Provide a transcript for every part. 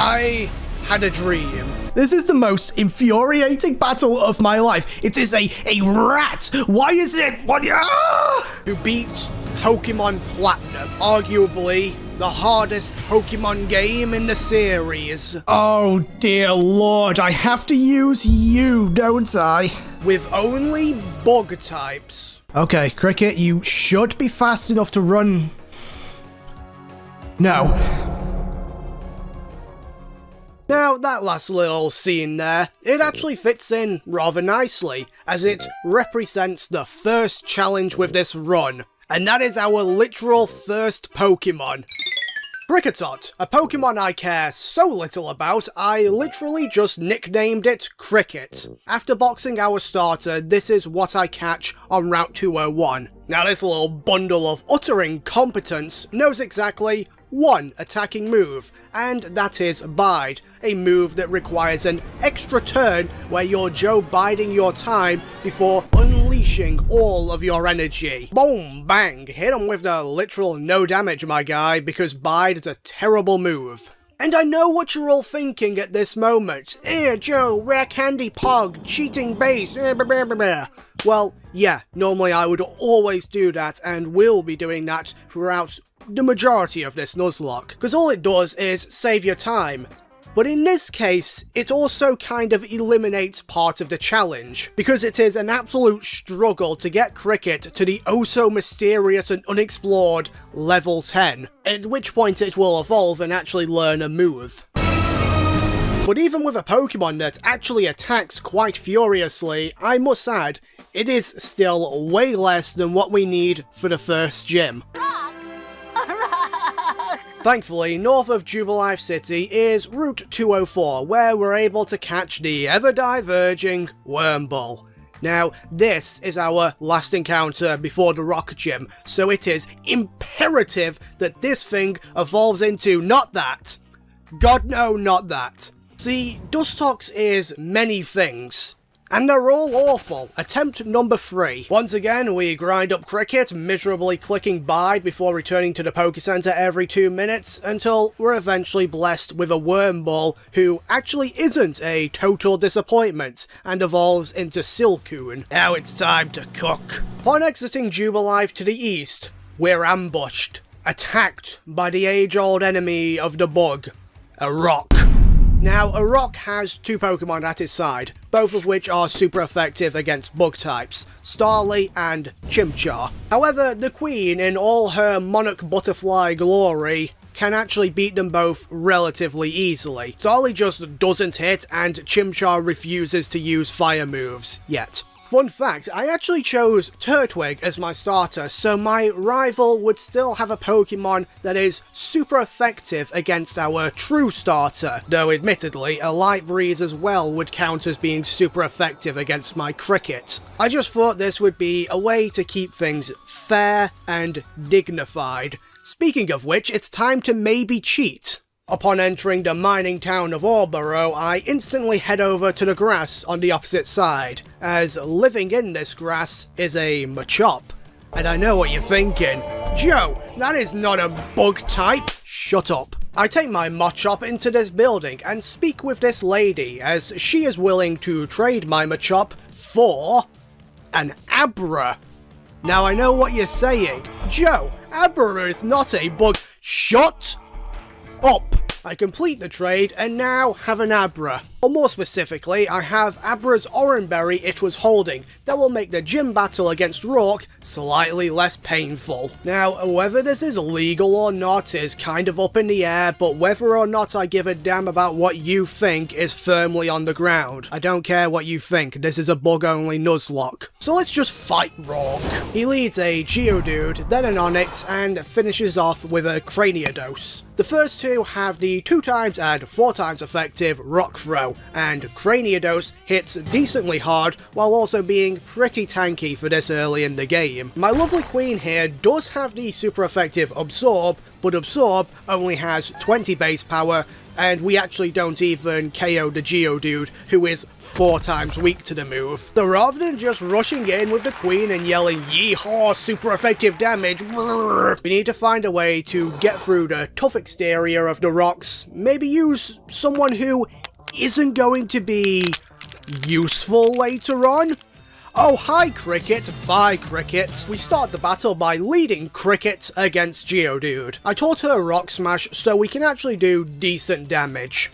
I had a dream. This is the most infuriating battle of my life. It is a rat. Why is it? What? Who beat Pokemon Platinum, arguably the hardest Pokemon game in the series. Oh dear lord, I have to use you, don't I? With only bug types. Okay, Cricket, you should be fast enough to run. No. Now, that last little scene there, it actually fits in rather nicely, as it represents the first challenge with this run, and that is our literal first Pokemon. Kricketot, a Pokemon I care so little about, I literally just nicknamed it Cricket. After boxing our starter, this is what I catch on Route 201. Now this little bundle of utter incompetence knows exactly one attacking move, and that is Bide, a move that requires an extra turn where you're Joe biding your time before unleashing all of your energy. Boom, bang, hit him with the literal no damage, my guy, because Bide is a terrible move. And I know what you're all thinking at this moment. Joe, rare candy pog, cheating base, Well, yeah, normally I would always do that and will be doing that throughout the majority of this Nuzlocke, because all it does is save your time. But in this case, it also kind of eliminates part of the challenge, because it is an absolute struggle to get Cricket to the oh-so-mysterious and unexplored level 10, at which point it will evolve and actually learn a move. But even with a Pokemon that actually attacks quite furiously, I must add, it is still way less than what we need for the first gym. Thankfully, north of Jubilife City is Route 204, where we're able to catch the ever-diverging Wormbull. Now, this is our last encounter before the Rock Gym, so it is imperative that this thing evolves into not that. God no, not that. See, Dustox is many things, and they're all awful. Attempt number 3. Once again, we grind up Cricket, miserably clicking Bide before returning to the Poke Center every 2 minutes, until we're eventually blessed with a Wormbull who actually isn't a total disappointment, and evolves into Silcoon. Now it's time to cook. Upon exiting Jubilife to the east, we're ambushed, attacked by the age-old enemy of the bug, a rock. Now, a rock has 2 Pokemon at his side, both of which are super effective against bug types, Starly and Chimchar. However, the Queen, in all her Monarch Butterfly glory, can actually beat them both relatively easily. Starly just doesn't hit, and Chimchar refuses to use fire moves, yet. Fun fact, I actually chose Turtwig as my starter, so my rival would still have a Pokemon that is super effective against our true starter, though admittedly, a Light Breeze as well would count as being super effective against my Cricket. I just thought this would be a way to keep things fair and dignified. Speaking of which, it's time to maybe cheat. Upon entering the mining town of Orborough, I instantly head over to the grass on the opposite side, as living in this grass is a Machop. And I know what you're thinking. Joe, that is not a bug type. Shut up. I take my Machop into this building and speak with this lady, as she is willing to trade my Machop for an Abra. Now I know what you're saying. Joe, Abra is not a bug. Shut up. I complete the trade and now have an Abra. Or more specifically, I have Abra's Oranberry it was holding that will make the gym battle against Rourke slightly less painful. Now, whether this is legal or not is kind of up in the air, but whether or not I give a damn about what you think is firmly on the ground. I don't care what you think, this is a bug-only Nuzlocke. So let's just fight Rourke. He leads a Geodude, then an Onix, and finishes off with a Craniados. The first two have the 2x and 4x effective Rock Throw. Geodude, and Craniados hits decently hard while also being pretty tanky for this early in the game. My lovely queen here does have the super effective Absorb, but Absorb only has 20 base power, and we actually don't even KO the Geodude, who is 4 times weak to the move. So rather than just rushing in with the queen and yelling yeehaw super effective damage, we need to find a way to get through the tough exterior of the rocks, maybe use someone who isn't going to be useful later on. Oh hi Cricket, bye Cricket. We start the battle by leading Cricket against Geodude. I taught her Rock Smash so we can actually do decent damage.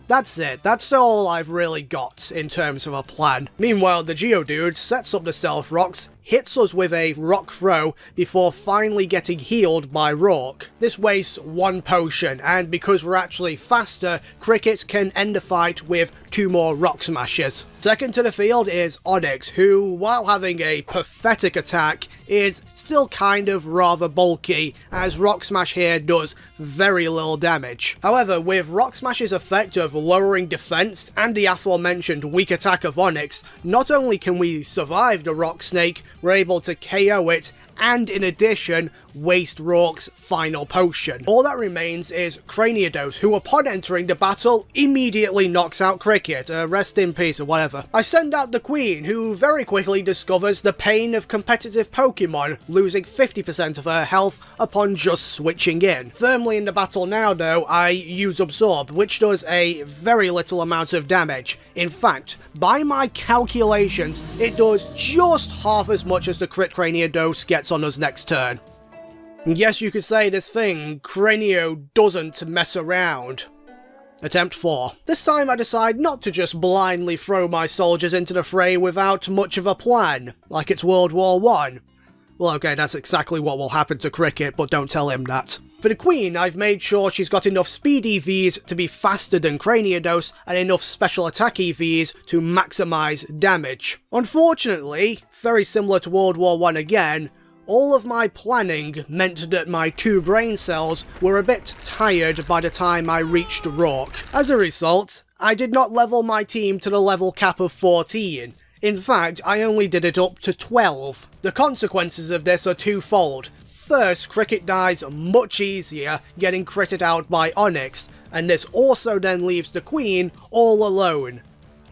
That's it, that's all I've really got in terms of a plan. Meanwhile, the Geodude sets up the Stealth Rocks, hits us with a Rock Throw before finally getting healed by Rourke. This wastes 1 potion, and because we're actually faster, Cricket can end the fight with 2 more Rock Smashes. Second to the field is Onix, who, while having a pathetic attack, is still kind of rather bulky, as Rock Smash here does very little damage. However, with Rock Smash's effect of lowering defense and the aforementioned weak attack of Onix, not only can we survive the Rock Snake, we're able to KO it, and in addition, waste Rourke's final potion. All that remains is Craniados, who upon entering the battle, immediately knocks out Cricket, rest in peace or whatever. I send out the Queen, who very quickly discovers the pain of competitive Pokemon, losing 50% of her health upon just switching in. Firmly in the battle now though, I use Absorb, which does a very little amount of damage. In fact, by my calculations, it does just half as much as the crit Craniados gets on us next turn. Yes, you could say this thing, Cranio, doesn't mess around. Attempt 4. This time I decide not to just blindly throw my soldiers into the fray without much of a plan, like it's World War I. Well okay, that's exactly what will happen to Cricket, but don't tell him that. For the Queen, I've made sure she's got enough speed EVs to be faster than Craniados, and enough special attack EVs to maximise damage. Unfortunately, very similar to World War I again, all of my planning meant that my 2 brain cells were a bit tired by the time I reached Rourke. As a result, I did not level my team to the level cap of 14. In fact, I only did it up to 12. The consequences of this are twofold. First, Cricket dies much easier, getting critted out by Onix, and this also then leaves the Queen all alone.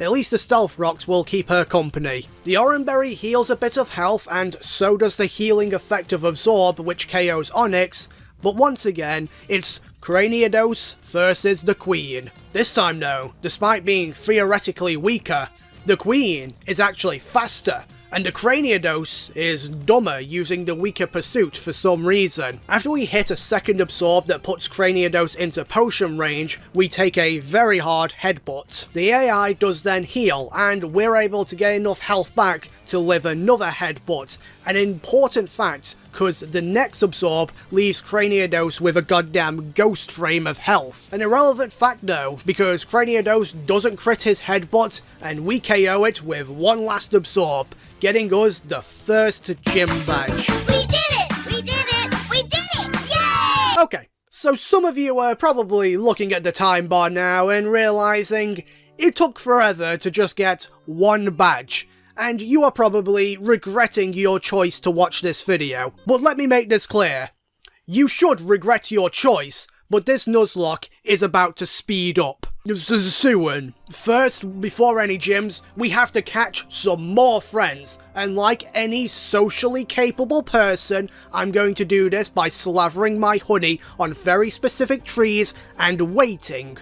At least the Stealth Rocks will keep her company. The Oranberry heals a bit of health, and so does the healing effect of Absorb, which KOs Onix, but once again, it's Craniados versus the Queen. This time though, despite being theoretically weaker, the Queen is actually faster, and the Craniados is dumber, using the weaker pursuit for some reason. After we hit a second Absorb that puts Craniados into potion range, we take a very hard headbutt. The AI does then heal, and we're able to get enough health back to live another headbutt. An important fact, cause the next Absorb leaves Craniados with a goddamn ghost frame of health. An irrelevant fact though, because Craniados doesn't crit his headbutt, and we KO it with one last Absorb, getting us the first gym badge. We did it! We did it! We did it! Yay! Okay, so some of you are probably looking at the time bar now and realising it took forever to just get 1 badge, and you are probably regretting your choice to watch this video. But let me make this clear. You should regret your choice, but this Nuzlocke is about to speed up. Soon. First, before any gyms, we have to catch some more friends, and like any socially capable person, I'm going to do this by slavering my honey on very specific trees and waiting,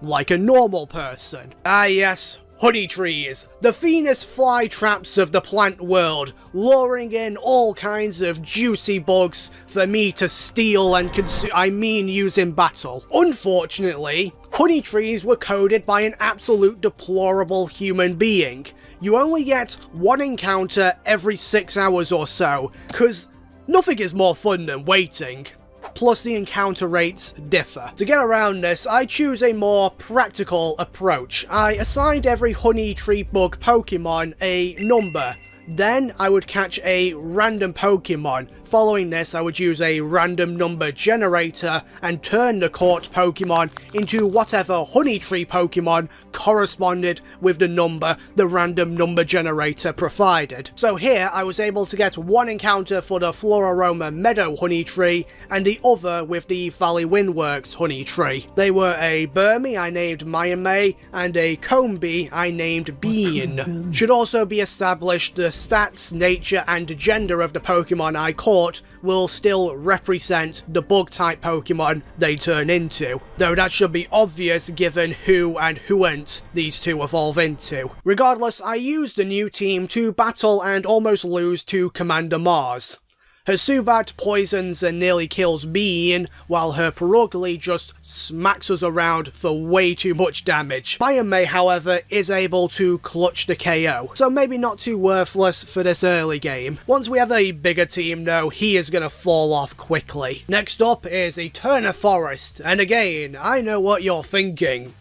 like a normal person. Ah yes, honey trees, the finest fly traps of the plant world, luring in all kinds of juicy bugs for me to steal and consume, use in battle. Unfortunately, honey trees were coded by an absolute deplorable human being. You only get 1 encounter every 6 hours or so, cause nothing is more fun than waiting. Plus the encounter rates differ. To get around this, I choose a more practical approach. I assigned every honey tree bug Pokemon a number. Then I would catch a random Pokemon. Following this, I would use a random number generator and turn the caught Pokemon into whatever honey tree Pokemon corresponded with the number the random number generator provided. So here I was able to get one encounter for the Floraroma Meadow Honey Tree and the other with the Valley Windworks Honey Tree. They were a Burmy I named Mayame and a Combi I named Bean. Should also be established the stats, nature and gender of the Pokemon I caught will still represent the bug type Pokemon they turn into, though that should be obvious given who and who'n't these two evolve into. Regardless, I used the new team to battle and almost lose to Commander Mars. Her Zubat poisons and nearly kills Bean, while her Perugly just smacks us around for way too much damage. Mayame, however, is able to clutch the KO, so maybe not too worthless for this early game. Once we have a bigger team though, he is gonna fall off quickly. Next up is Eterna Forest, and again, I know what you're thinking.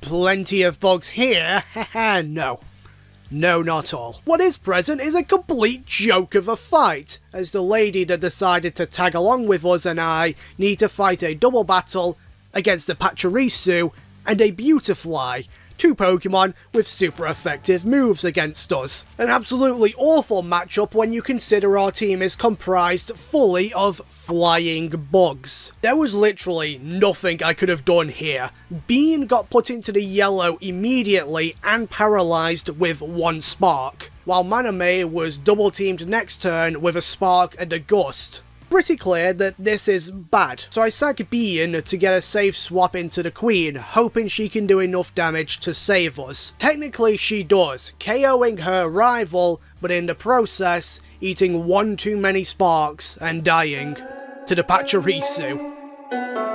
Plenty of bugs here, haha, no. No, not all. What is present is a complete joke of a fight, as the lady that decided to tag along with us and I need to fight a double battle against a Pachirisu and a Beautifly, two Pokemon with super effective moves against us. An absolutely awful matchup when you consider our team is comprised fully of flying bugs. There was literally nothing I could have done here. Bean got put into the yellow immediately and paralysed with one spark, while Maname was double teamed next turn with a spark and a gust. Pretty clear that this is bad, so I sack Bean to get a safe swap into the Queen, hoping she can do enough damage to save us. Technically she does, KOing her rival, but in the process, eating one too many sparks and dying to the Pachirisu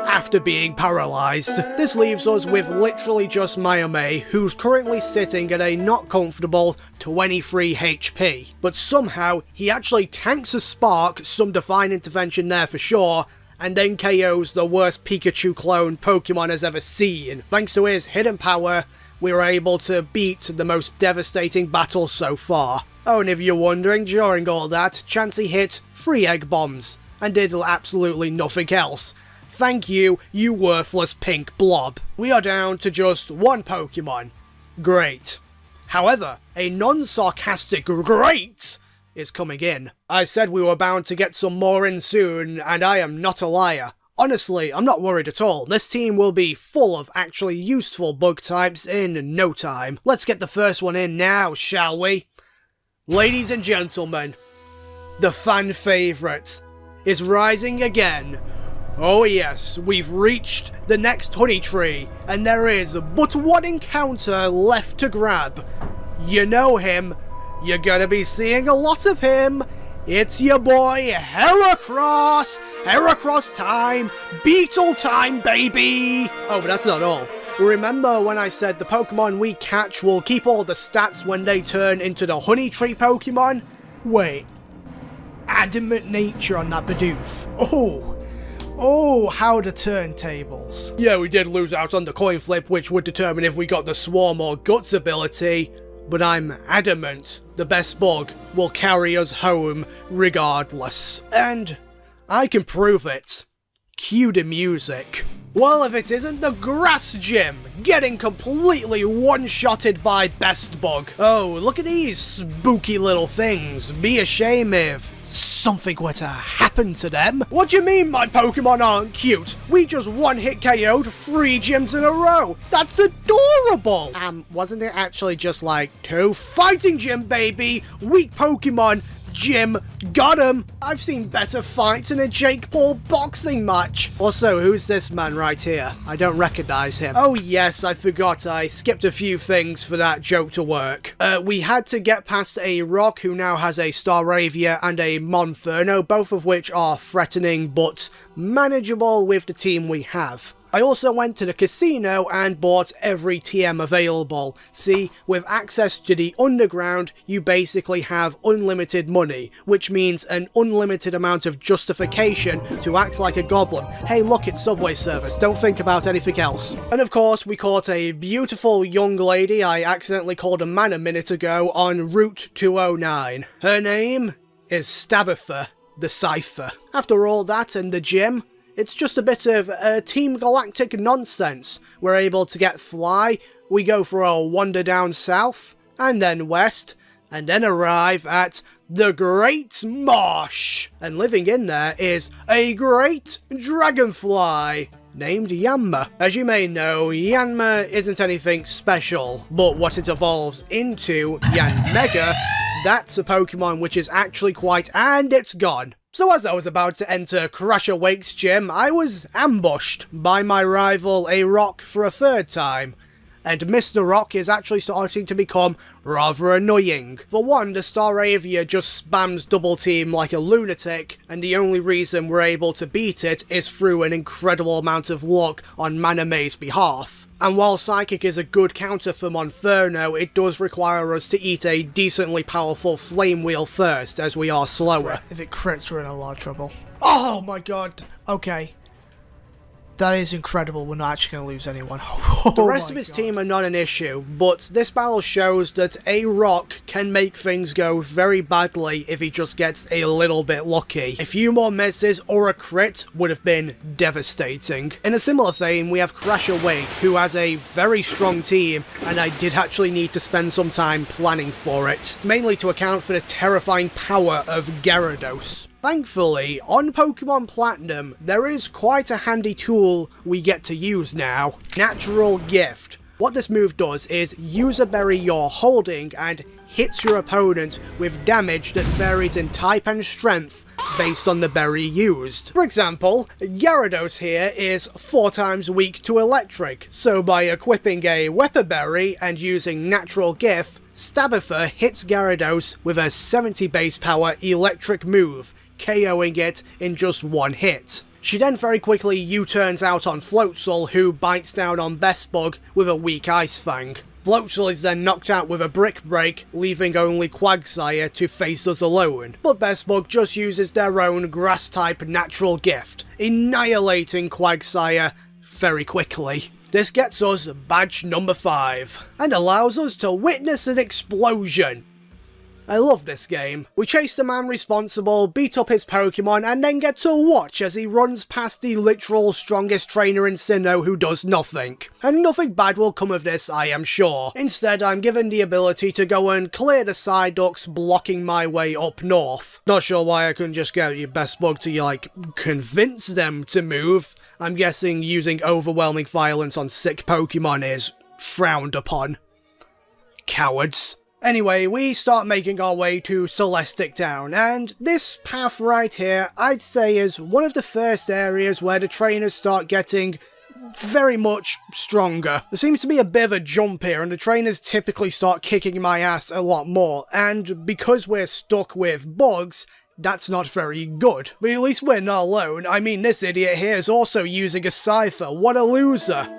after being paralysed. This leaves us with literally just Mayame, who's currently sitting at a not comfortable 23 HP. But somehow, he actually tanks a spark, some divine intervention there for sure, and then KOs the worst Pikachu clone Pokemon has ever seen. Thanks to his hidden power, we were able to beat the most devastating battle so far. Oh, and if you're wondering, during all that, Chansey hit 3 egg bombs, and did absolutely nothing else. Thank you, you worthless pink blob. We are down to just one Pokemon. Great. However, a non-sarcastic great is coming in. I said we were bound to get some more in soon, and I am not a liar. Honestly, I'm not worried at all. This team will be full of actually useful bug types in no time. Let's get the first one in now, shall we? Ladies and gentlemen, the fan favourite is rising again. Oh yes, we've reached the next honey tree, and there is but one encounter left to grab. You know him. You're gonna be seeing a lot of him. It's your boy, Heracross! Heracross time! Beetle time, baby! Oh, but that's not all. Remember when I said the Pokemon we catch will keep all the stats when they turn into the honey tree Pokemon? Wait. Adamant nature on that Bidoof. Oh, how the turntables. Yeah, we did lose out on the coin flip, which would determine if we got the Swarm or Guts ability, but I'm adamant the best bug will carry us home regardless. And I can prove it. Cue the music. Well, if it isn't the Grass Gym, getting completely one-shotted by Best Bug. Oh, look at these spooky little things. Be ashamed if something were to happen to them. What do you mean my Pokemon aren't cute? We just one-hit KO'd 3 gyms in a row. That's adorable. Wasn't it actually just like 2 fighting gym, baby? Weak Pokemon. Jim, got him! I've seen better fights in a Jake Paul boxing match. Also, who's this man right here? I don't recognize him. Oh yes, I forgot I skipped a few things for that joke to work. We had to get past a Rock who now has a Staravia and a Monferno, both of which are threatening but manageable with the team we have. I also went to the casino and bought every TM available. See, with access to the underground, you basically have unlimited money, which means an unlimited amount of justification to act like a goblin. Hey look, it's Subway service, don't think about anything else. And of course, we caught a beautiful young lady I accidentally called a man a minute ago on Route 209. Her name is Stabitha the Cypher. After all that and the gym, It's just a bit of Team Galactic nonsense. We're able to get Fly, we go for a wander down south, and then west, and then arrive at the Great Marsh. And living in there is a great dragonfly named Yanma. As you may know, Yanma isn't anything special, but what it evolves into, Yanmega, that's a Pokemon which is actually quite, and it's gone. So as I was about to enter Crash Awake's gym, I was ambushed by my rival A Rock for a third time. And Mr. Rock is actually starting to become rather annoying. For one, the Staravia just spams double team like a lunatic, and the only reason we're able to beat it is through an incredible amount of luck on Maname's behalf. And while Psychic is a good counter for Monferno, it does require us to eat a decently powerful Flame Wheel first, as we are slower. If it crits, we're in a lot of trouble. Oh my god. Okay. That is incredible. We're not actually going to lose anyone. The rest of his team are not an issue, but this battle shows that A Rock can make things go very badly if he just gets a little bit lucky. A few more misses or a crit would have been devastating. In a similar vein, we have Crash Awake, who has a very strong team, and I did actually need to spend some time planning for it, mainly to account for the terrifying power of Gyarados. Thankfully, on Pokemon Platinum, there is quite a handy tool we get to use now. Natural Gift. What this move does is use a berry you're holding and hits your opponent with damage that varies in type and strength based on the berry used. For example, Gyarados here is 4 times weak to electric, so by equipping a Weapon Berry and using Natural Gift, Stabbifer hits Gyarados with a 70 base power electric move, KOing it in just 1 hit. She then very quickly U-turns out on Floatzel, who bites down on Bestbug with a weak Ice Fang. Floatzel is then knocked out with a Brick Break, leaving only Quagsire to face us alone, but Bestbug just uses their own Grass-type Natural Gift, annihilating Quagsire very quickly. This gets us badge number 5, and allows us to witness an explosion. I love this game. We chase the man responsible, beat up his Pokemon, and then get to watch as he runs past the literal strongest trainer in Sinnoh who does nothing. And nothing bad will come of this, I am sure. Instead, I'm given the ability to go and clear the Psyducks blocking my way up north. Not sure why I couldn't just get your Bestbug to, like, convince them to move. I'm guessing using overwhelming violence on sick Pokemon is frowned upon. Cowards. Anyway, we start making our way to Celestic Town, and this path right here, I'd say is one of the first areas where the trainers start getting very much stronger. There seems to be a bit of a jump here, and the trainers typically start kicking my ass a lot more, and because we're stuck with bugs, that's not very good. But at least we're not alone. I mean, this idiot here is also using a Cypher. What a loser.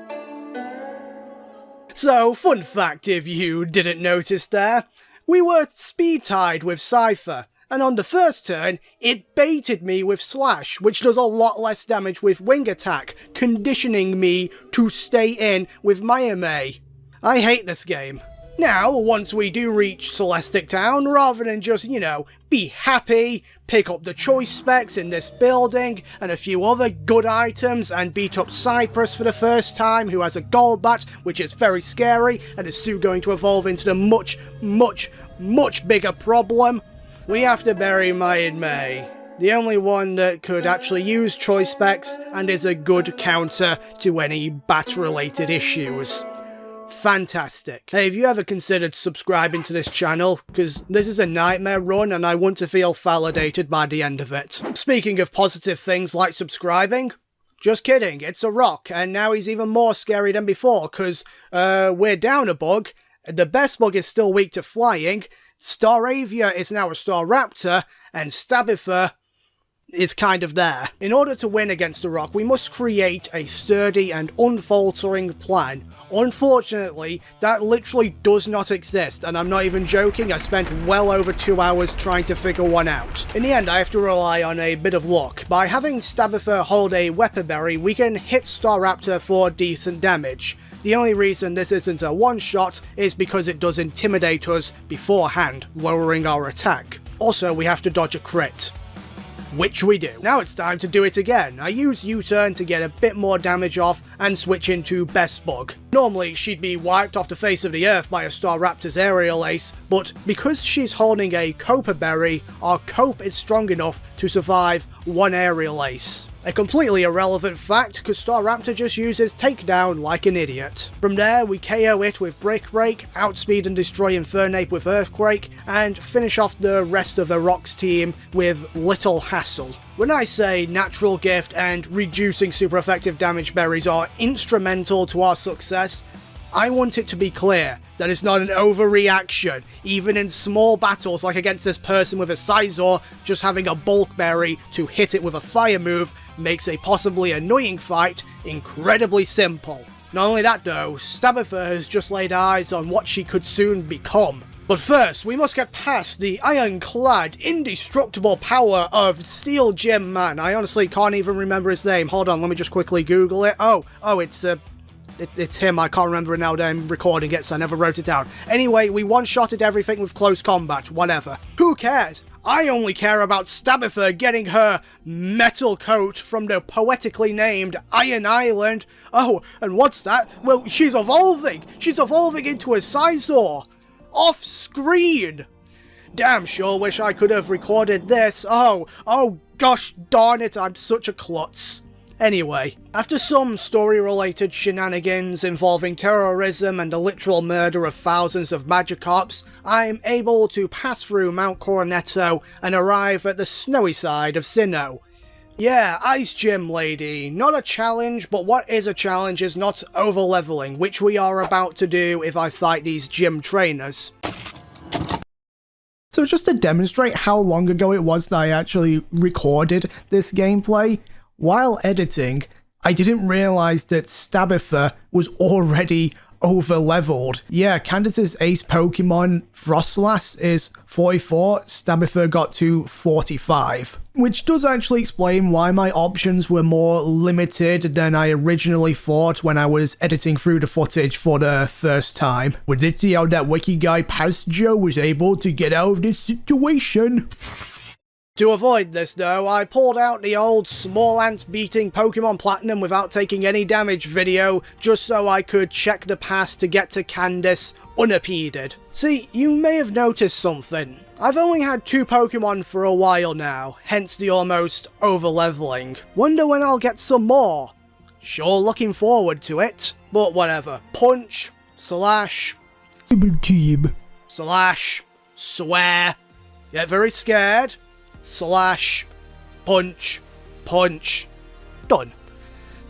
So, fun fact if you didn't notice there, we were speed-tied with Cypher, and on the first turn, it baited me with Slash, which does a lot less damage with Wing Attack, conditioning me to stay in with Mayame. I hate this game. Now, once we do reach Celestic Town, rather than just, you know, be happy, pick up the choice specs in this building, and a few other good items, and beat up Cypress for the first time, who has a Golbat, which is very scary, and is soon going to evolve into the much, much bigger problem, we have to bury Mayame, the only one that could actually use choice specs, and is a good counter to any bat-related issues. Fantastic. Hey, have you ever considered subscribing to this channel? Because this is a nightmare run and I want to feel validated by the end of it. Speaking of positive things like subscribing, just kidding, it's a Rock, and now he's even more scary than before, because we're down a bug, the Bestbug is still weak to flying, Staravia is now a Staraptor, and Stabbifer is kind of there. In order to win against the Rock, we must create a sturdy and unfaltering plan. Unfortunately, that literally does not exist, and I'm not even joking, I spent well over 2 hours trying to figure one out. In the end, I have to rely on a bit of luck. By having Stabbifer hold a Weapon Berry, we can hit Staraptor for decent damage. The only reason this isn't a one-shot is because it does intimidate us beforehand, lowering our attack. Also, we have to dodge a crit. which we do. Now it's time to do it again. I use U-turn to get a bit more damage off and switch into Best Bug. Normally she'd be wiped off the face of the earth by a Staraptor's aerial ace, but because she's holding a Copa Berry, our Cope is strong enough to survive one aerial ace. A completely irrelevant fact, because Staraptor just uses Takedown like an idiot. From there, we KO it with Brick Break, outspeed and destroy Infernape with Earthquake, and finish off the rest of the Rocks team with little hassle. When I say Natural Gift and reducing super effective damage berries are instrumental to our success, I want it to be clear that it's not an overreaction. Even in small battles, like against this person with a Scizor, just having a bulk berry to hit it with a fire move makes a possibly annoying fight incredibly simple. Not only that though, Stabitha has just laid eyes on what she could soon become. But first, we must get past the ironclad, indestructible power of Steel Gym Man. I honestly can't even remember his name. Hold on, let me just quickly Google it. Oh, it's him. I can't remember it now that I'm recording it, so I never wrote it down. Anyway, we one-shotted everything with close combat, whatever. Who cares? I only care about Stabitha getting her metal coat from the poetically named Iron Island. Oh, and what's that? Well, she's evolving! She's evolving into a Scizor! Off-screen! Damn sure wish I could have recorded this. Oh gosh darn it, I'm such a klutz. Anyway, after some story-related shenanigans involving terrorism and the literal murder of thousands of Magikarps, I'm able to pass through Mount Coroneto and arrive at the snowy side of Sinnoh. Yeah, Ice Gym Lady, not a challenge, but what is a challenge is not over-leveling, which we are about to do if I fight these gym trainers. So just to demonstrate how long ago it was that I actually recorded this gameplay, while editing, I didn't realize that Stabitha was already over-leveled. Yeah, Candace's ace Pokemon, Frostlass, is 44, Stabitha got to 45. Which does actually explain why my options were more limited than I originally thought when I was editing through the footage for the first time. We did see how that wiki guy EscarJoe was able to get out of this situation. To avoid this though, I pulled out the old small ant beating Pokemon Platinum without taking any damage video, just so I could check the pass to get to Candace unimpeded. See, you may have noticed something. I've only had 2 Pokemon for a while now, hence the almost over-leveling. Wonder when I'll get some more. Sure looking forward to it, but whatever. Punch, slash, slash, swear, get very scared, slash, punch, punch, done.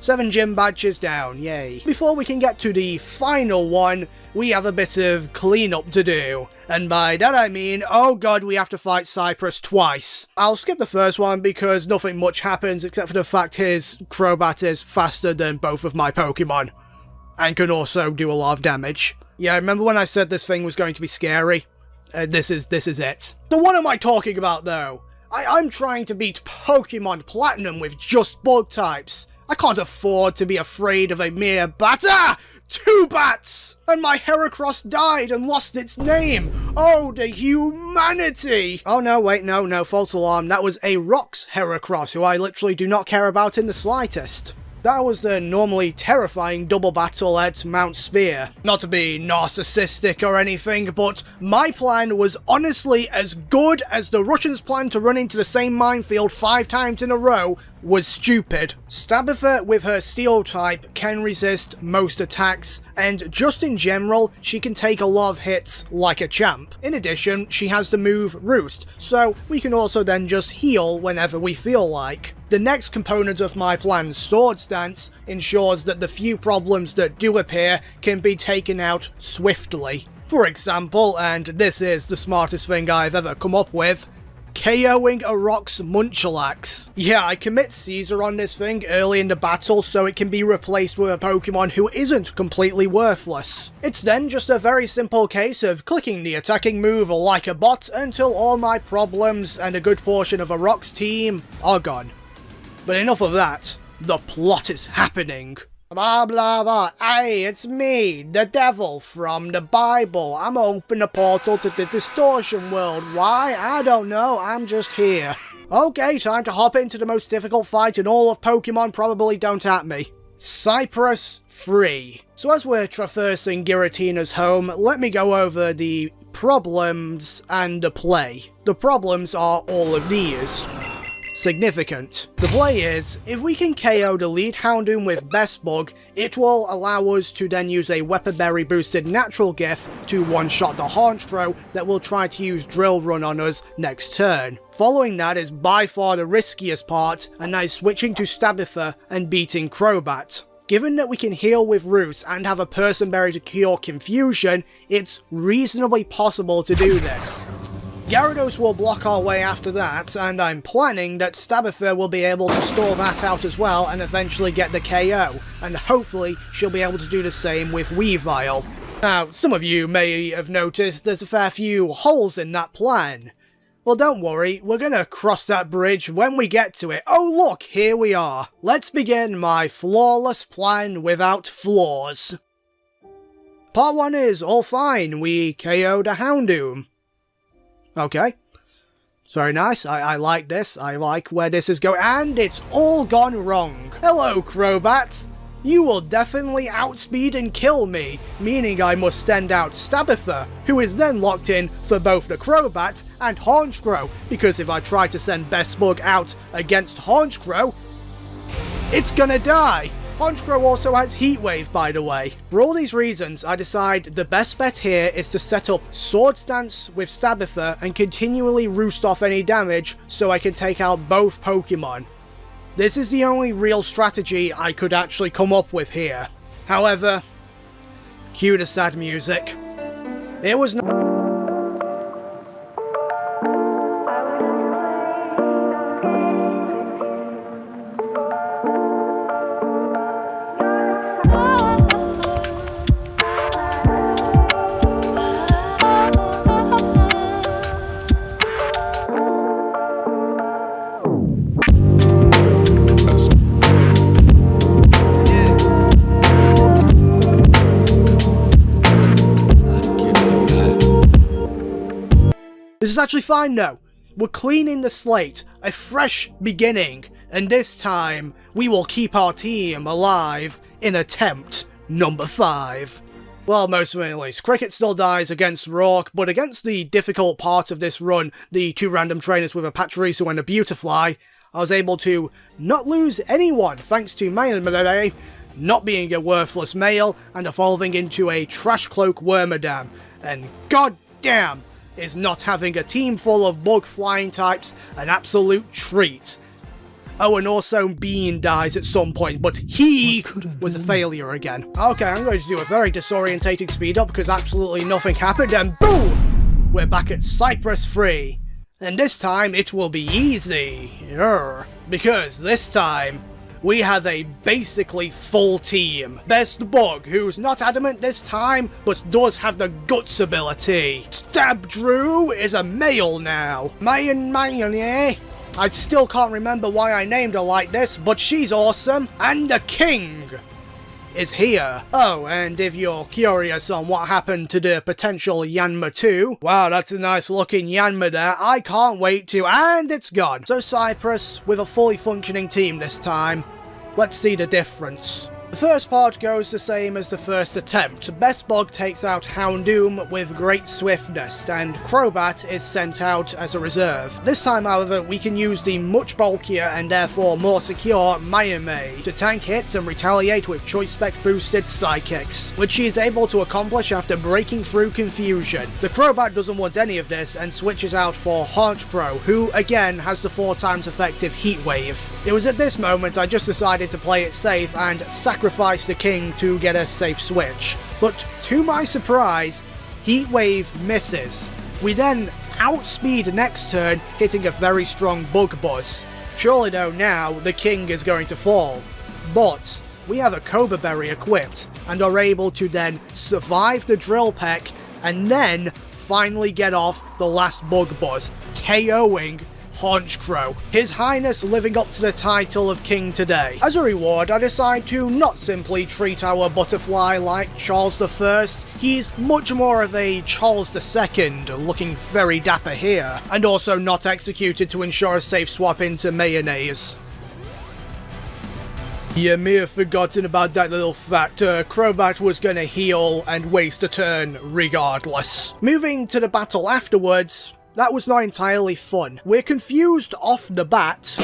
7 gym badges down, yay. Before we can get to the final one, we have a bit of cleanup to do. And by that I mean, oh god, we have to fight Cypress twice. I'll skip the first one because nothing much happens except for the fact his Crobat is faster than both of my Pokemon. And can also do a lot of damage. Yeah, remember when I said this thing was going to be scary? This is it. So what am I talking about though? I'm trying to beat Pokemon Platinum with just bug types. I can't afford to be afraid of a mere bat. Ah! 2 bats! And my Heracross died and lost its name! Oh, the humanity! Oh no, wait, no, false alarm. That was a Rocks Heracross, who I literally do not care about in the slightest. That was the normally terrifying double battle at Mount Spear. Not to be narcissistic or anything, but my plan was honestly as good as the Russians' plan to run into the same minefield 5 times in a row was stupid. Stabitha with her steel type can resist most attacks, and just in general, she can take a lot of hits like a champ. In addition, she has the move Roost, so we can also then just heal whenever we feel like. The next component of my plan, Swords Dance, ensures that the few problems that do appear can be taken out swiftly. For example, and this is the smartest thing I've ever come up with, KOing a Rock's Munchlax. Yeah, I commit Caesar on this thing early in the battle so it can be replaced with a Pokemon who isn't completely worthless. It's then just a very simple case of clicking the attacking move like a bot until all my problems and a good portion of a Rock's team are gone. But enough of that, the plot is happening. Blah blah blah, hey, it's me, the devil from the Bible. I'm opening a portal to the distortion world. Why? I don't know, I'm just here. Okay, time to hop into the most difficult fight in all of Pokemon, probably don't at me. Cypress Free. So as we're traversing Giratina's home, let me go over the problems and the play. The problems are all of these. Significant. The play is, if we can KO the lead Houndoom with Best Bug, it will allow us to then use a Weapon Berry boosted natural gift to one-shot the Honchkrow that will try to use Drill Run on us next turn. Following that is by far the riskiest part, and that is switching to Stabitha and beating Crobat. Given that we can heal with Roots and have a Person Berry to cure Confusion, it's reasonably possible to do this. Gyarados will block our way after that, and I'm planning that Stabitha will be able to stall that out as well and eventually get the KO, and hopefully she'll be able to do the same with Weavile. Now, some of you may have noticed there's a fair few holes in that plan. Well, don't worry, we're gonna cross that bridge when we get to it. Oh look, here we are. Let's begin my flawless plan without flaws. Part 1 is all fine, we KO'd a Houndoom. Okay. It's very nice, I like this, I like where this is going, and it's all gone wrong. Hello, Crobat. You will definitely outspeed and kill me, meaning I must send out Stabitha, who is then locked in for both the Crobat and Honchkrow, because if I try to send Best Bug out against Honchkrow, it's gonna die. Honchkrow also has Heat Wave, by the way. For all these reasons, I decide the best bet here is to set up Swords Dance with Stabitha and continually roost off any damage so I can take out both Pokemon. This is the only real strategy I could actually come up with here. However, cue the sad music. It was not. This is actually fine though. We're cleaning the slate, a fresh beginning, and this time we will keep our team alive in attempt number 5. Well, most of it at least. Cricket still dies against Rourke, but against the difficult part of this run, the 2 random trainers with a Pachirisu and a Beautifly, I was able to not lose anyone thanks to Mayonnaise not being a worthless male and evolving into a Trash Cloak Wormadam. And goddamn, is not having a team full of bug flying types an absolute treat. Oh, and also Bean dies at some point, but he was a failure again. Okay, I'm going to do a very disorientating speed up because absolutely nothing happened, and boom! We're back at Cypress Free. And this time it will be easy. Because this time we have a basically full team. Best Bug, who's not adamant this time, but does have the Guts ability. Stab Drew is a male now. Mayonnaise. I still can't remember why I named her like this, but she's awesome. And the King is here. Oh, and if you're curious on what happened to the potential Yanma 2, wow, that's a nice looking Yanma there. I can't wait to, and it's gone. So Cypress with a fully functioning team this time. Let's see the difference. The first part goes the same as the first attempt. Best Bug takes out Houndoom with great swiftness, and Crobat is sent out as a reserve. This time, however, we can use the much bulkier and therefore more secure Mayame to tank hits and retaliate with Choice Spec boosted Psychics, which she is able to accomplish after breaking through Confusion. The Crobat doesn't want any of this and switches out for Honchkrow, who again has the 4 times effective Heat Wave. It was at this moment I just decided to play it safe and sacrifice the King to get a safe switch. But to my surprise, Heat Wave misses. We then outspeed next turn, hitting a very strong Bug Buzz. Surely though now, the King is going to fall. But we have a Cobra Berry equipped, and are able to then survive the Drill Peck, and then finally get off the last Bug Buzz, KOing Haunch Crow, His Highness living up to the title of King today. As a reward, I decide to not simply treat our butterfly like Charles I. He's much more of a Charles II, looking very dapper here, and also not executed to ensure a safe swap into mayonnaise. You may have forgotten about that little fact. Crobat was gonna heal and waste a turn regardless. Moving to the battle afterwards, that was not entirely fun. We're confused off the bat,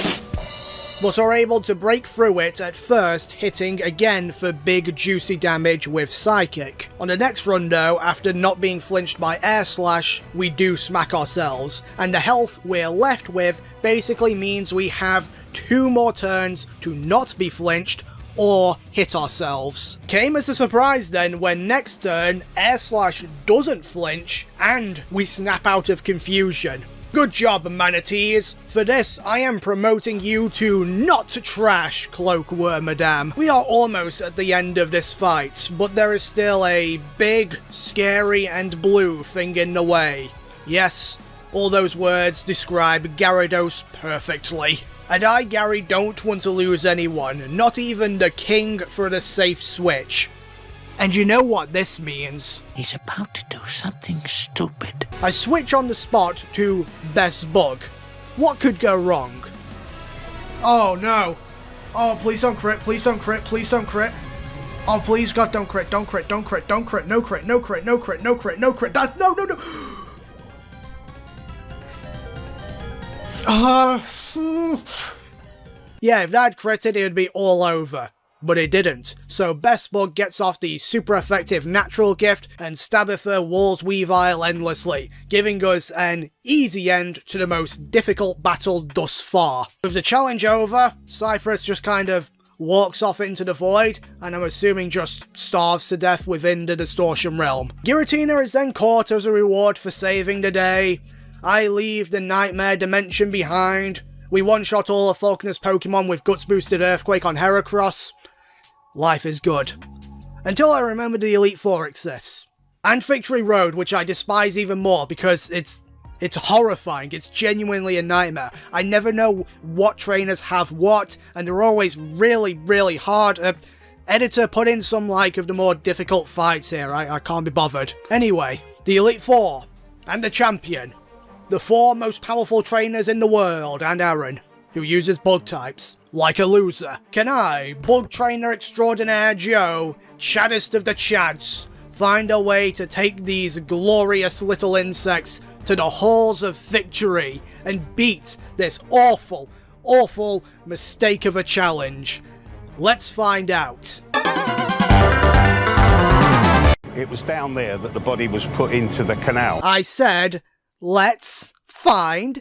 but are able to break through it at first, hitting again for big juicy damage with Psychic. On the next run though, after not being flinched by Air Slash, we do smack ourselves, and the health we're left with basically means we have 2 more turns to not be flinched or hit ourselves. Came as a surprise then when next turn Air Slash doesn't flinch and we snap out of confusion. Good job, manatees. For this, I am promoting you to not trash, Cloakworm Madame. We are almost at the end of this fight, but there is still a big, scary and blue thing in the way. Yes, all those words describe Gyarados perfectly. And I, Gary, don't want to lose anyone, not even the king for the safe switch. And you know what this means. He's about to do something stupid. I switch on the spot to Best Bug. What could go wrong? Oh no. Oh, please don't crit, please don't crit, please don't crit. Oh, please, God, don't crit, don't crit, don't crit, don't crit, no crit, no crit, no crit, no crit, no crit. That's, no. Yeah, if that had critted, it would be all over. But it didn't, so Best Bug gets off the super effective natural gift and Stabitha walls Weavile endlessly, giving us an easy end to the most difficult battle thus far. With the challenge over, Cypress just kind of walks off into the void, and I'm assuming just starves to death within the Distortion Realm. Giratina is then caught as a reward for saving the day. I leave the Nightmare Dimension behind. We one-shot all of Falconer's Pokemon with Guts Boosted Earthquake on Heracross. Life is good. Until I remember the Elite Four exists. And Victory Road, which I despise even more because it's horrifying. It's genuinely a nightmare. I never know what trainers have what, and they're always really, really hard. Editor, put in some, of the more difficult fights here. I can't be bothered. Anyway, the Elite Four and the Champion. The 4 most powerful trainers in the world, and Aaron, who uses bug types, like a loser. Can I, Bug Trainer Extraordinaire Joe, chaddest of the chads, find a way to take these glorious little insects to the halls of victory and beat this awful, awful mistake of a challenge? Let's find out. It was down there that the body was put into the canal. I said, let's find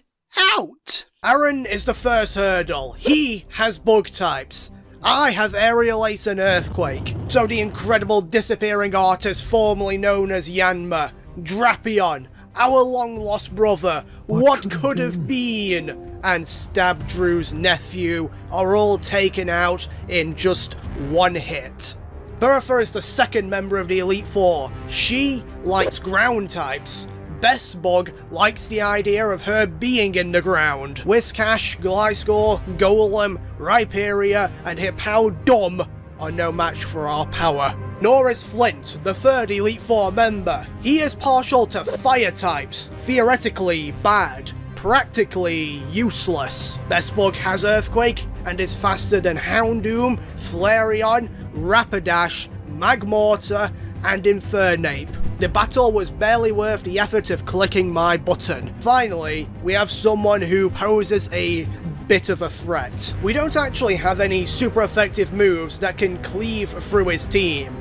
out. Aaron is the first hurdle. He has bug types. I have Aerial Ace and Earthquake. So the incredible disappearing artist formerly known as Yanma, Drapion, our long-lost brother, what could have been, and Stabdrew's nephew are all taken out in just one hit. Bertha is the second member of the Elite Four. She likes ground types. Best Bug likes the idea of her being in the ground. Whiscash, Gliscor, Golem, Rhyperior, and Hippowdon are no match for our power. Nor is Flint, the third Elite Four member. He is partial to fire types, theoretically bad, practically useless. Best Bug has Earthquake and is faster than Houndoom, Flareon, Rapidash, Magmortar, and Infernape. The battle was barely worth the effort of clicking my button. Finally, we have someone who poses a bit of a threat. We don't actually have any super effective moves that can cleave through his team.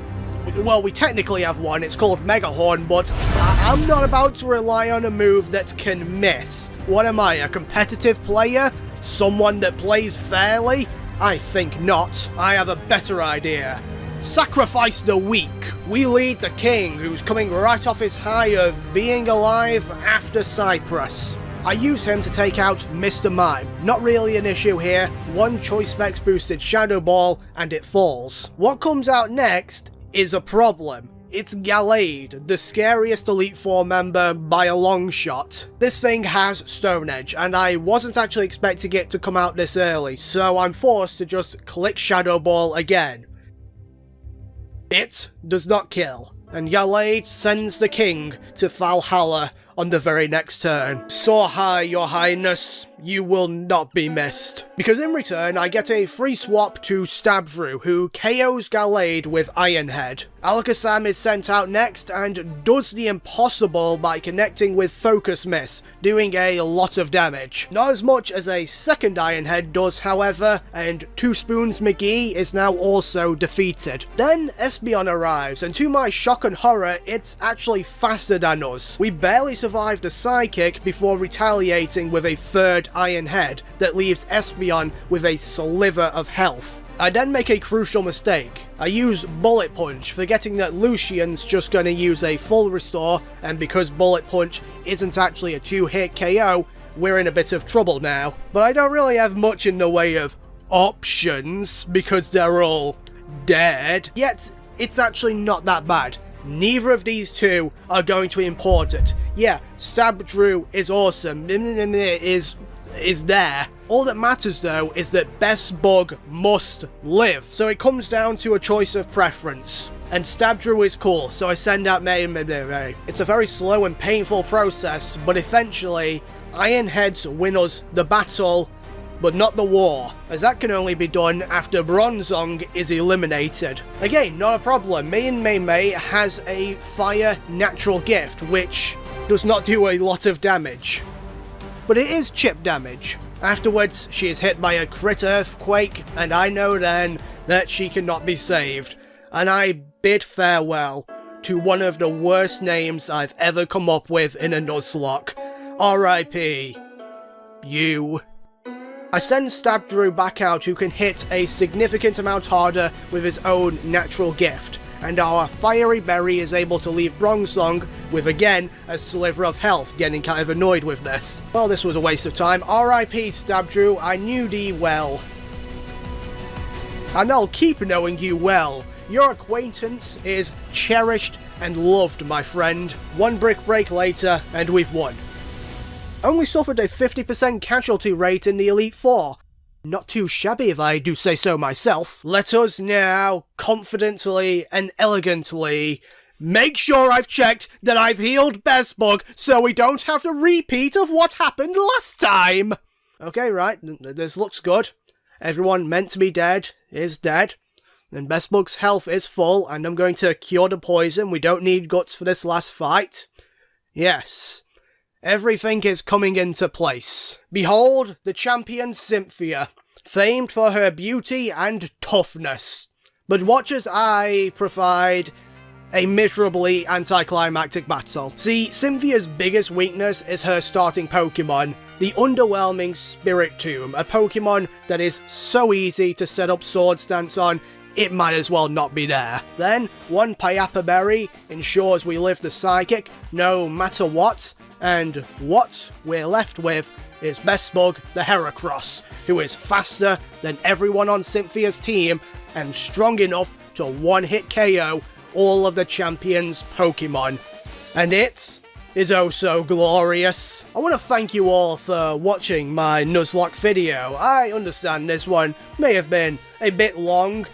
Well, we technically have one, it's called Mega Horn, but I'm not about to rely on a move that can miss. What am I, a competitive player? Someone that plays fairly? I think not. I have a better idea. Sacrifice the weak. We lead the king, who's coming right off his high of being alive after Cypress. I use him to take out Mr. Mime. Not really an issue here. One Choice Specs boosted Shadow Ball and it falls. What comes out next is a problem. It's Gallade, the scariest Elite Four member by a long shot. This thing has Stone Edge, and I wasn't actually expecting it to come out this early, so I'm forced to just click Shadow Ball again. It does not kill, and Gallade sends the king to Valhalla on the very next turn. Soar high, your highness, you will not be missed. Because in return, I get a free swap to Stabdrew, who KOs Gallade with Iron Head. Alakazam is sent out next and does the impossible by connecting with Focus Miss, doing a lot of damage. Not as much as a second Iron Head does, however, and Two Spoons McGee is now also defeated. Then Espeon arrives, and to my shock and horror, it's actually faster than us. We barely survived a Psychic before retaliating with a third Iron Head that leaves Espeon with a sliver of health. I then make a crucial mistake. I use Bullet Punch, forgetting that Lucian's just going to use a full restore, and because Bullet Punch isn't actually a 2-hit KO, we're in a bit of trouble now. But I don't really have much in the way of options, because they're all dead. Yet, it's actually not that bad. Neither of these two are going to be important. Yeah, Stabdrew is awesome, is there. All that matters though is that Best Bug must live. So it comes down to a choice of preference. And Stabdrew is cool, so I send out May. It's a very slow and painful process, but eventually, Iron Heads win us the battle, but not the war, as that can only be done after Bronzong is eliminated. Again, not a problem. May has a fire natural gift, which does not do a lot of damage. But it is chip damage. Afterwards, she is hit by a crit earthquake, and I know then that she cannot be saved. And I bid farewell to one of the worst names I've ever come up with in a Nuzlocke. R.I.P. You. I send Stabdrew back out, who can hit a significant amount harder with his own natural gift, and our Fiery Berry is able to leave Bronzong with again a sliver of health, getting kind of annoyed with this. Well, this was a waste of time. R.I.P. Stabdrew, I knew thee well. And I'll keep knowing you well. Your acquaintance is cherished and loved, my friend. One brick break later, and we've won. Only suffered a 50% casualty rate in the Elite Four. Not too shabby if I do say so myself. Let us now, confidently and elegantly, make sure I've checked that I've healed Best Bug so we don't have to repeat of what happened last time. Okay, right, this looks good. Everyone meant to be dead is dead. And Best Bug's health is full, and I'm going to cure the poison. We don't need guts for this last fight. Yes. Everything is coming into place. Behold, the champion Cynthia, famed for her beauty and toughness. But watch as I provide a miserably anticlimactic battle. See, Cynthia's biggest weakness is her starting Pokemon, the underwhelming Spiritomb, a Pokemon that is so easy to set up Sword Stance on, it might as well not be there. Then, one Payapa Berry ensures we live the Psychic no matter what, and what we're left with is Best Bug the Heracross, who is faster than everyone on Cynthia's team and strong enough to one-hit KO all of the champion's Pokemon. And it is oh so glorious. I want to thank you all for watching my Nuzlocke video. I understand this one may have been a bit long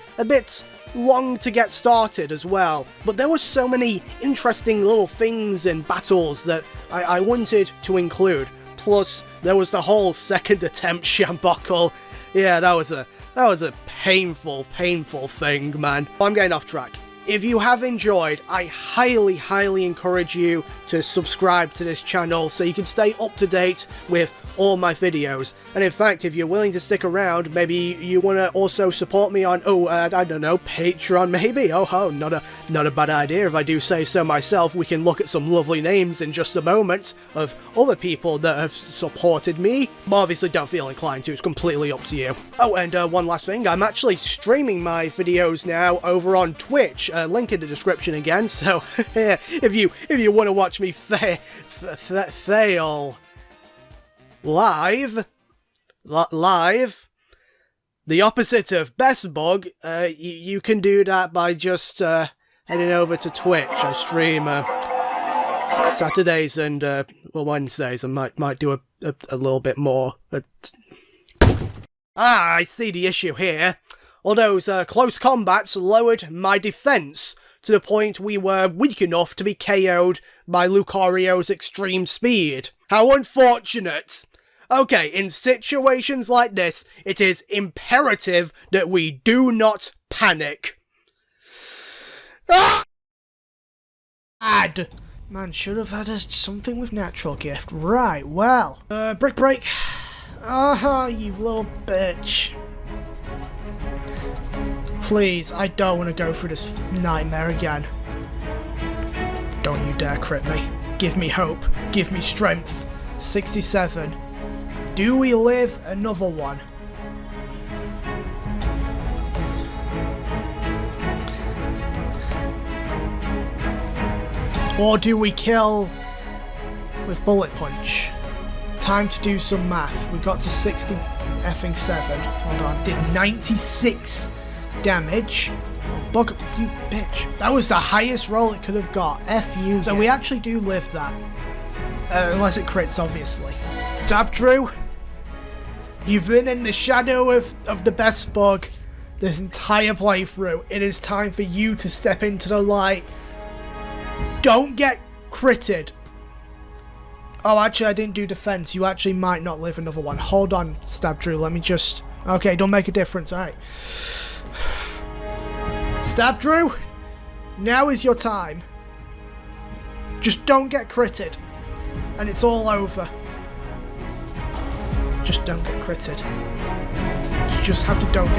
to get started as well, but there were so many interesting little things and battles that I wanted to include. Plus, there was the whole second attempt Shambuckle. Yeah, that was a painful thing, man. I'm getting off track. If you have enjoyed, I highly encourage you to subscribe to this channel so you can stay up to date with all my videos. And in fact, if you're willing to stick around, maybe you want to also support me on, I don't know, Patreon maybe? Not a bad idea if I do say so myself. We can look at some lovely names in just a moment of other people that have supported me. But obviously don't feel inclined to, it's completely up to you. Oh, and one last thing, I'm actually streaming my videos now over on Twitch. Link in the description again, so yeah, if you want to watch me fail live, the opposite of Best Bug, you can do that by just heading over to Twitch. I stream Saturdays and Wednesdays. I might do a little bit more. I see the issue here. All those close combats lowered my defense to the point we were weak enough to be KO'd by Lucario's extreme speed. How unfortunate! Okay, in situations like this, it is imperative that we do not panic. Ah! Man, should have had something with natural gift. Right, well. Brick break. Ah, you little bitch. Please, I don't want to go through this nightmare again. Don't you dare crit me. Give me hope. Give me strength. 67. Do we live another one? Or do we kill with bullet punch? Time to do some math. We got to 60 effing 7. Hold on. Did 96 damage. Bug, you bitch. That was the highest roll it could have got. F you. So we actually do live that. Unless it crits, obviously. Dabdrew, you've been in the shadow of the best bug this entire playthrough. It is time for you to step into the light. Don't get critted. Oh, actually, I didn't do defense. You actually might not live another one. Hold on, Stabdrew. Let me just... Okay, don't make a difference. All right. Stabdrew, now is your time. Just don't get critted. And it's all over. Just don't get critted. You just have to don't.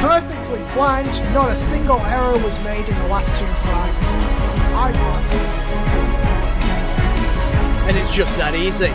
Perfectly planned. Not a single error was made in the last 2 fights. I won. And it's just that easy.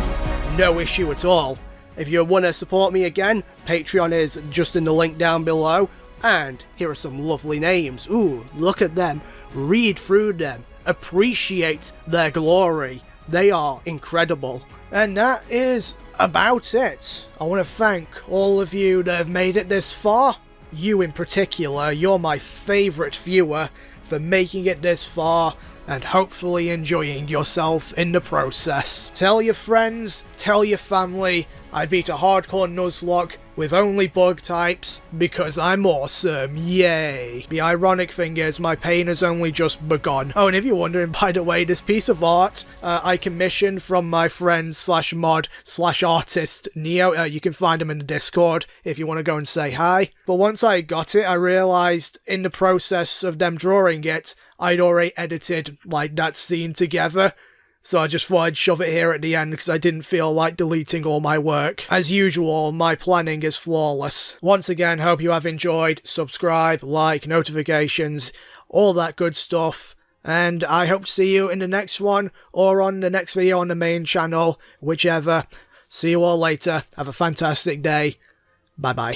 No issue at all. If you want to support me again, Patreon is just in the link down below. And here are some lovely names. Ooh, look at them. Read through them. Appreciate their glory. They are incredible. And that is about it. I want to thank all of you that have made it this far. You in particular, you're my favourite viewer for making it this far and hopefully enjoying yourself in the process. Tell your friends, tell your family, I beat a hardcore Nuzlocke with only bug types because I'm awesome, yay. The ironic thing is my pain has only just begun. Oh, and if you're wondering, by the way, this piece of art I commissioned from my friend slash mod slash artist Neo. You can find him in the Discord if you want to go and say hi. But once I got it, I realised in the process of them drawing it, I'd already edited like that scene together. So I just thought I'd shove it here at the end because I didn't feel like deleting all my work. As usual, my planning is flawless. Once again, hope you have enjoyed. Subscribe, like, notifications, all that good stuff. And I hope to see you in the next one or on the next video on the main channel, whichever. See you all later. Have a fantastic day. Bye bye.